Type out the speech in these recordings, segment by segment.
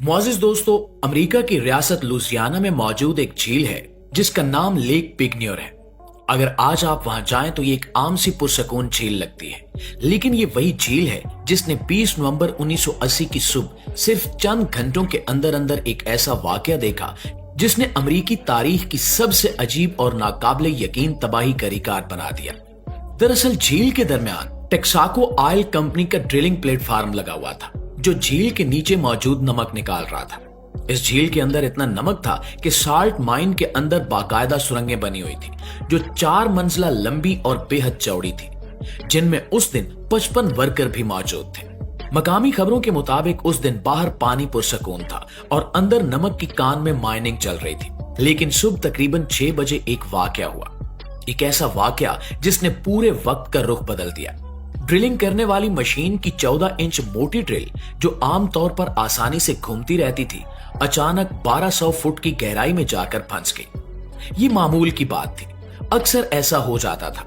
मुआजिज दोस्तों, अमेरिका की रियासत लुजियाना में मौजूद एक झील है जिसका नाम लेक पिग्नियर है। अगर आज आप वहां जाएं तो ये एक आम सी पुरसकून झील लगती है, लेकिन ये वही झील है जिसने 20 नवंबर 1980 की सुबह सिर्फ चंद घंटों के अंदर अंदर एक ऐसा वाकया देखा जिसने अमेरिकी तारीख की सबसे अजीब और नाकाबिले यकीन तबाही का रिकॉर्ड बना दिया। दरअसल झील के दरमियान टेक्साको ऑयल कंपनी का ड्रिलिंग प्लेटफार्म लगा हुआ था जो झील के नीचे मौजूद नमक निकाल रहा था। इस झील के अंदर इतना नमक था कि साल्ट माइन के अंदर बाकायदा सुरंगें बनी हुई थी जो 4 मंजिला लंबी और बेहद चौड़ी थी, जिनमें उस दिन 55 वर्कर भी मौजूद थे। मकामी खबरों के मुताबिक उस दिन बाहर पानी पुरसकून था और अंदर नमक की कान में माइनिंग चल रही थी। लेकिन सुबह तकरीबन 6 बजे एक वाकया हुआ, एक ऐसा वाकया जिसने पूरे वक्त का रुख बदल दिया। ड्रिलिंग करने वाली मशीन की 14 इंच मोटी ड्रिल जो आमतौर पर आसानी से घूमती रहती थी, अचानक 1200 फुट की गहराई में जाकर फंस गई। ये मामूल की बात थी, अक्सर ऐसा हो जाता था,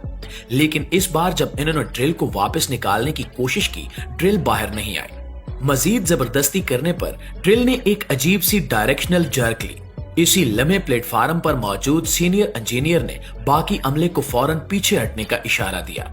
लेकिन इस बार जब इन्होंने ड्रिल को वापस निकालने की कोशिश की, ड्रिल बाहर नहीं आई। मजीद जबरदस्ती करने पर ड्रिल ने एक अजीब सी डायरेक्शनल जर्क ली। इसी लम्हे प्लेटफार्म पर मौजूद सीनियर इंजीनियर ने बाकी अमले को फौरन पीछे हटने का इशारा दिया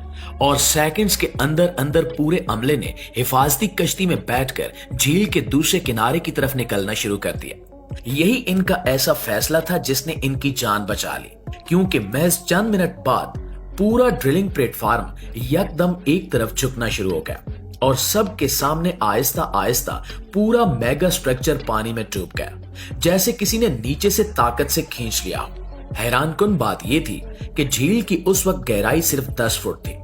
और सेकंड्स के अंदर अंदर पूरे अमले ने हिफाजती कश्ती में बैठकर झील के दूसरे किनारे की तरफ निकलना शुरू कर दिया। यही इनका ऐसा फैसला था जिसने इनकी जान बचा ली, क्योंकि महज चंद मिनट बाद पूरा ड्रिलिंग प्लेटफार्म यकदम एक तरफ झुकना शुरू हो गया और सबके सामने आहिस्ता आहिस्ता पूरा मेगा स्ट्रक्चर पानी में डूब गया, जैसे किसी ने नीचे से ताकत से खींच लिया हो। हैरानकुन बात यह थी कि झील की उस वक्त गहराई सिर्फ 10 फुट थी,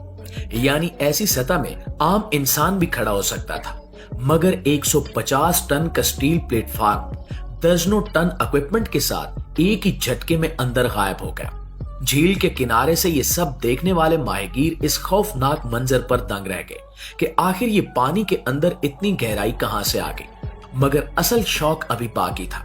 यानी ऐसी सतह में आम इंसान भी खड़ा हो सकता था, मगर 150 टन का स्टील प्लेटफार्म दर्जनों टन इक्विपमेंट के साथ एक ही झटके में अंदर गायब हो गया। झील के किनारे से ये सब देखने वाले माहिगीर इस खौफनाक मंजर पर दंग रह गए कि आखिर ये पानी के अंदर इतनी गहराई कहां से आ गई। मगर असल शौक अभी बाकी था,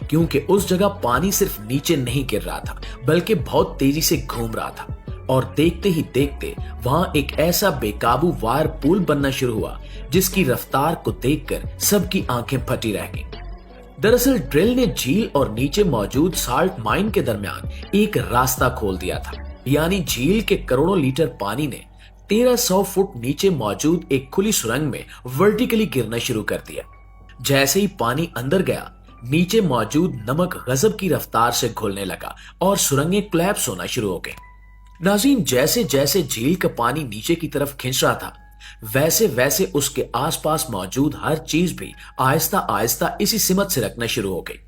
क्योंकि उस जगह पानी सिर्फ नीचे नहीं गिर रहा था बल्कि बहुत तेजी से घूम रहा था और देखते ही देखते वहां एक ऐसा बेकाबू वायर पूल बनना शुरू हुआ जिसकी रफ्तार को देखकर सबकी आंखें फटी रह गईं। दरअसल ड्रिल ने झील और नीचे मौजूद साल्ट माइन के दरमियान एक रास्ता खोल दिया था, यानी झील के करोड़ों लीटर पानी ने 1300 फुट नीचे मौजूद एक खुली सुरंग में वर्टिकली गिरना शुरू कर दिया। जैसे ही पानी अंदर गया, नीचे मौजूद नमक गजब की रफ्तार से घुलने लगा और सुरंगें कोलैप्स होना शुरू हो गई। नाज़रीन, जैसे जैसे झील का पानी नीचे की तरफ खिंच रहा था, वैसे वैसे उसके आसपास मौजूद हर चीज भी आहिस्ता आहिस्ता इसी सिमत से रखना शुरू हो गई।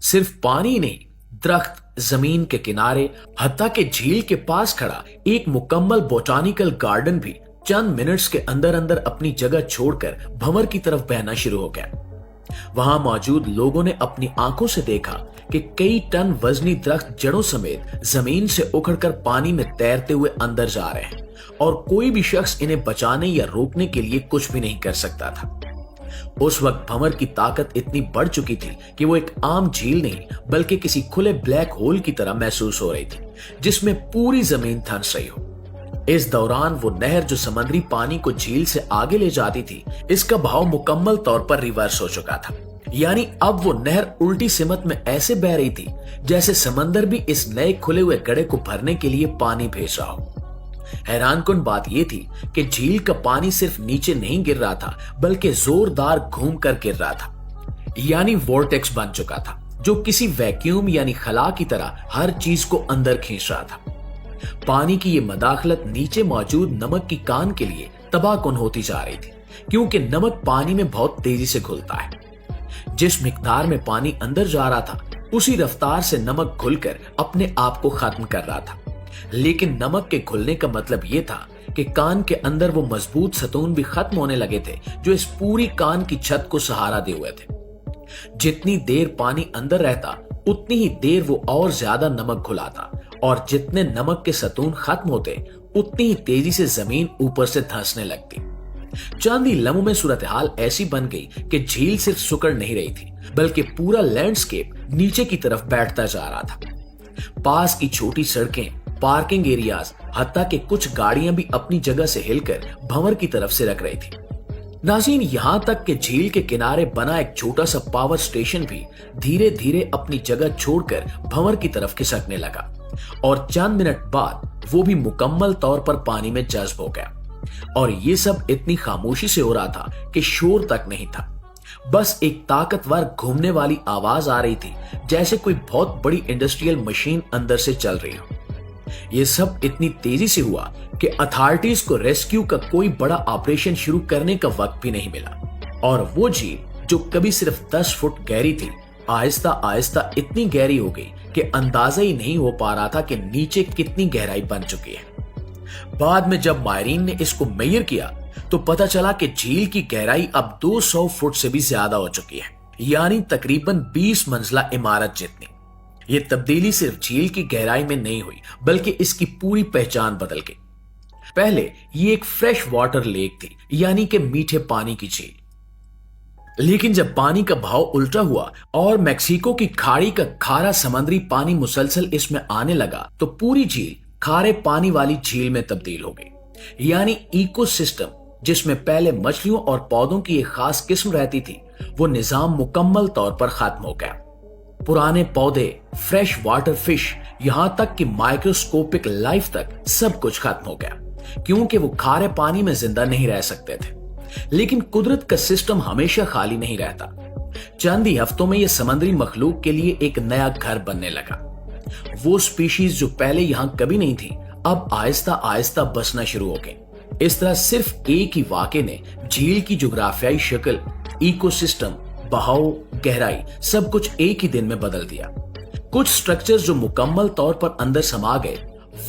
सिर्फ पानी नहीं, दरख्त, जमीन के किनारे, हत्ता के झील के पास खड़ा एक मुकम्मल बोटानिकल गार्डन भी चंद मिनट्स के अंदर अंदर अपनी जगह छोड़कर भंवर की तरफ बहना शुरू हो गया। वहां मौजूद लोगों ने अपनी आंखों से देखा कि कई टन वजनी दरख्त जड़ों समेत जमीन से उखड़कर पानी में तैरते हुए अंदर जा रहे हैं और कोई भी शख्स इन्हें बचाने या रोकने के लिए कुछ भी नहीं कर सकता था। उस वक्त भंवर की ताकत इतनी बढ़ चुकी थी कि वो एक आम झील नहीं बल्कि किसी खुले ब्लैक होल की तरह महसूस हो रही थी, जिसमें पूरी जमीन धंस रही हो। इस दौरान वो नहर जो समंदरी पानी को झील से आगे ले जाती थी, इसका बहाव मुकम्मल तौर पर रिवर्स हो चुका था, यानी अब वो नहर उल्टी सिमत में ऐसे बह रही थी जैसे समंदर भी इस नए खुले हुए गड्ढे को भरने के लिए पानी भेज रहा हो। हैरानकुन बात यह थी कि झील का पानी सिर्फ नीचे नहीं गिर रहा था बल्कि जोरदार घूम कर गिर रहा था, यानी वोर्टेक्स बन चुका था जो किसी वैक्यूम यानी खला की तरह हर चीज को अंदर खींच रहा था। पानी की ये मदाखलत नीचे मौजूद नमक की कान के लिए तबाहकुन होती जा रही थी, क्योंकि नमक पानी में बहुत तेजी से घुलता है। जिस मिकदार में पानी अंदर जा रहा था, उसी रफ्तार से नमक घुलकर अपने आप को खत्म कर रहा था। लेकिन नमक के घुलने का मतलब यह था कि कान के अंदर वो मजबूत सतून भी खत्म होने लगे थे जो इस पूरी कान की छत को सहारा दे हुए थे। जितनी देर पानी अंदर रहता, उतनी ही देर वो और ज्यादा नमक घुलाता और जितने नमक के सतून खत्म होते, उतनी ही तेजी से जमीन ऊपर से धंसने लगती। चंद ही लम्हों में सूरत हाल ऐसी बन गई कि झील सिर्फ सुकड़ नहीं रही थी बल्कि पूरा लैंडस्केप नीचे की तरफ बैठता जा रहा था। पास की छोटी सड़कें, पार्किंग एरियाज, हत्ता के कुछ गाड़ियां भी अपनी जगह से हिलकर भंवर की तरफ से रख रही थी। नाज़रीन, यहां तक कि झील के किनारे बना एक छोटा सा पावर स्टेशन भी धीरे धीरे अपनी जगह छोड़कर भंवर की तरफ खिसकने लगा और चंद मिनट बाद वो भी मुकम्मल तौर पर पानी में जज्ब हो गया। और ये सब इतनी खामोशी से हो रहा था कि शोर तक नहीं था। बस एक ताकतवर घूमने वाली आवाज आ रही थी, जैसे कोई बहुत बड़ी इंडस्ट्रियल मशीन अंदर से चल रही हो। ये सब इतनी तेजी से हुआ कि अथॉरिटीज को रेस्क्यू का कोई बड़ा ऑपरेशन शुरू करने का वक्त भी नहीं मिला। और वो झील जो कभी सिर्फ 10 फुट गहरी थी, आहिस्ता आहिस्ता इतनी गहरी हो गई कि अंदाजा ही नहीं हो पा रहा था कि नीचे कितनी गहराई बन चुकी है। बाद में जब माहिरीन ने इसको मेजर किया तो पता चला कि झील की गहराई अब 200 फुट से भी ज्यादा हो चुकी है, यानी तकरीबन 20 मंजिला इमारत जितनी। ये तब्दीली सिर्फ झील की गहराई में नहीं हुई, बल्कि इसकी पूरी पहचान बदल गई। पहले ये एक फ्रेश वाटर लेक थी, यानी कि मीठे पानी की झील। लेकिन जब पानी का बहाव उल्टा हुआ और मैक्सिको की खाड़ी का खारा समुद्री पानी मुसलसल इसमें आने लगा, तो पूरी झील खारे पानी वाली झील में तब्दील हो गई। यानी इकोसिस्टम, जिसमें पहले मछलियों और पौधों की एक खास किस्म रहती थी, वो निजाम मुकम्मल तौर पर खत्म हो गया। पुराने पौधे, फ्रेश वाटर फिश, यहां तक कि माइक्रोस्कोपिक लाइफ तक सब कुछ खत्म हो गया, क्योंकि वो खारे पानी में जिंदा नहीं रह सकते थे। लेकिन कुदरत का सिस्टम हमेशा खाली नहीं रहता। चंद ही हफ्तों में यह समुद्री मखलूक के लिए एक नया घर बनने लगा। वो स्पीशीज जो पहले यहां कभी नहीं थी, अब आहिस्ता आहिस्ता बसना शुरू हो गई। इस तरह सिर्फ एक ही वाक़े ने झील की जुग्राफियाई शक्ल, इकोसिस्टम, बहाव, गहराई, सब कुछ एक ही दिन में बदल दिया। कुछ स्ट्रक्चर्स जो मुकम्मल तौर पर अंदर समा गए,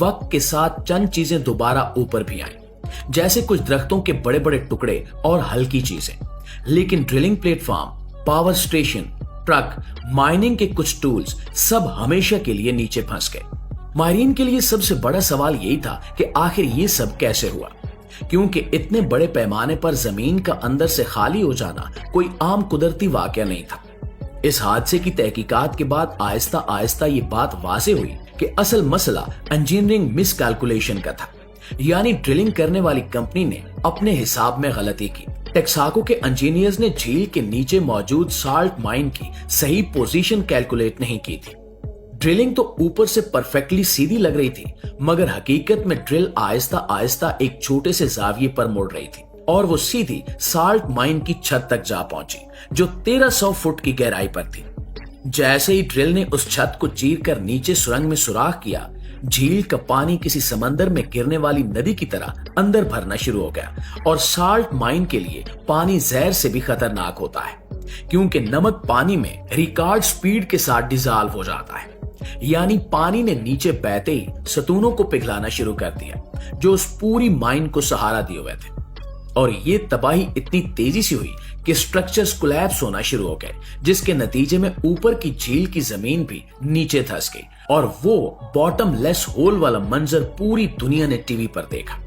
वक्त के साथ चंद चीजें दोबारा ऊपर भी आई, जैसे कुछ दरख्तों के बड़े बड़े टुकड़े और हल्की चीजें। लेकिन drilling platform, power station, truck, mining के कुछ टूल्स सब हमेशा के लिए नीचे फंस गए। माहिरीन के लिए सबसे बड़ा सवाल यही था कि आखिर ये सब कैसे हुआ, क्योंकि इतने बड़े पैमाने पर जमीन का अंदर से खाली हो जाना कोई आम कुदरती वाकया नहीं था। इस हादसे की तहकीकात के बाद आहिस्ता आहिस्ता ये बात वाज़ेह हुई कि असल मसला इंजीनियरिंग मिसकैलकुलेशन का था, यानी ड्रिलिंग करने वाली कंपनी ने अपने हिसाब में गलती की। टेक्साको के इंजीनियर्स ने झील के नीचे मौजूद साल्ट माइन की सही पोजीशन कैलकुलेट नहीं की थी। ड्रिलिंग तो ऊपर से परफेक्टली सीधी लग रही थी, मगर हकीकत में ड्रिल आहिस्ता आहिस्ता एक छोटे से जाविये पर मुड़ रही थी और वो सीधी साल्ट माइन की छत तक जा पहुंची, जो 1300 फुट की गहराई पर थी। जैसे ही ड्रिल ने उस छत को चीरकर नीचे सुरंग में सुराख किया, झील का पानी किसी समंदर में गिरने वाली नदी की तरह अंदर भरना शुरू हो गया। और साल्ट माइन के लिए पानी जहर से भी खतरनाक होता है, क्योंकि नमक पानी में रिकॉर्ड स्पीड के साथ डिसॉल्व हो जाता है। यानी पानी ने नीचे बहते ही सतूनों को पिघलाना शुरू कर दिया, जो उस पूरी माइन को सहारा दिए हुए थे। और ये तबाही इतनी तेजी से हुई कि स्ट्रक्चर्स कोलैप्स होना शुरू हो गए, जिसके नतीजे में ऊपर की झील की जमीन भी नीचे धंस गई और वो बॉटम लेस होल वाला मंजर पूरी दुनिया ने टीवी पर देखा।